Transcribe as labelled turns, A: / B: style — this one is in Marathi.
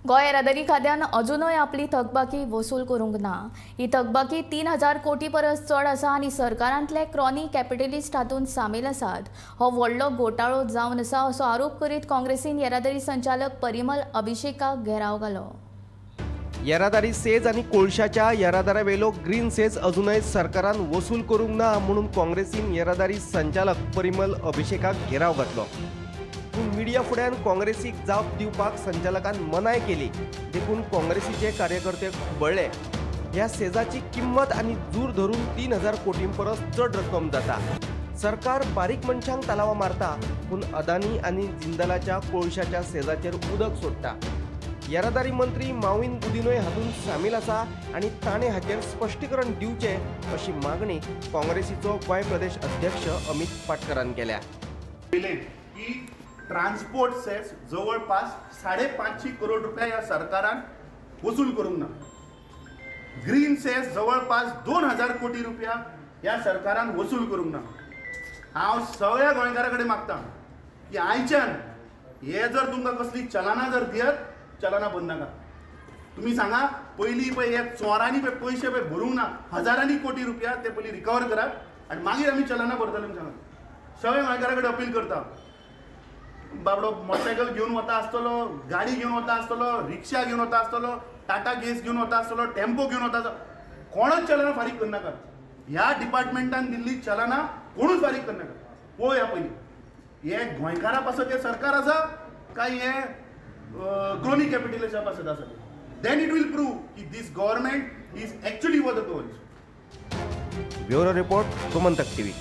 A: गोय येरादारी खात्यान अजूनय आपली थकबाकी वसूल करूंक ना। ही थकबाकी 3000 कोटी परस चड आसा आनी सरकारांतले क्रॉनी कॅपिटलिस्ट हातूंत सामील आसात। हो व्हडलो घोटाळो जावन आसा असो आरोप करीत काँग्रेसीन येरादारी संचालक परिमल अभिषेकाक घेराव घालो।
B: येरादारी सेज आणि कोळशाच्या येरादारावेलो ग्रीन सेज अजूनय सरकारान वसूल करूंक ना म्हणून काँग्रेसीन येरादारी संचालक परिमल अभिषेकाक घेराव घातलो। पूण मिडिया फुड्यान काँग्रेसीक जाप दिवपाक संचालकान मनाय केली। देखून काँग्रेसीचे कार्यकर्ते खुबळ्ळे। ह्या सेजाची किंमत आनी जूर धरून 3000 कोटी परस चड रक्कम जाता। सरकार बारीक मनशांक तलावा मारता, पूण अदानी आनी जिंदालाच्या कोळशाच्या सेजाचेर उदक सोडटा। येरादारी मंत्री माविन गुदिन्होय हातूंत सामील आसा आनी ताणें हाचेर स्पश्टीकरण दिवचें अशी मागणी काँग्रेसीचो गोंय प्रदेश अध्यक्ष अमित पाटकरान केल्या।
C: ट्रांसपोर्ट सेस जवळपास 550 करोड रुपया या सरकारान वसूल करूंक ना। ग्रीन सेस जवळपास 2000 कोटी रुपया या सरकारान वसूल करूंक ना। हांव सगळ्या गोंयकारां मागता की आयच्यान हे जर तुमकां कसली चलनां जर दियत, चलनां बंद नाका। तुम्ही सांगा पयलीं पळय हे चोरांनी पळय पयशे पळय भरूंक ना, हजारांनी कोटी रुपया ते पयलीं रिकवर करात आनी मागीर आमी चलनां भरतले म्हूण सांगात। सगळ्या गोंयकारां कडेन अपील करता, बाबडो मोटरसायकल घेवन वता आसतलो, गाडी घेवन वता आसतलो, रिक्षा घेवन वता आसतलो, टाटा गॅस घेवन वता आसतलो, टेम्पो घेवन वता आसतलो, कोणच चलनां फारीक करनाकात। ह्या डिपार्टमेंटान दिल्ली चलनां कोणूच फारीक करनाकात। पळया पयलीं हे गोंयकारां पासत हे सरकार आसा काय हे क्रोनी कॅपिटलिस्ट पासत आसा। देन इट विल प्रूव की this government is actually for the people.
B: Bureau report Gomantak TV.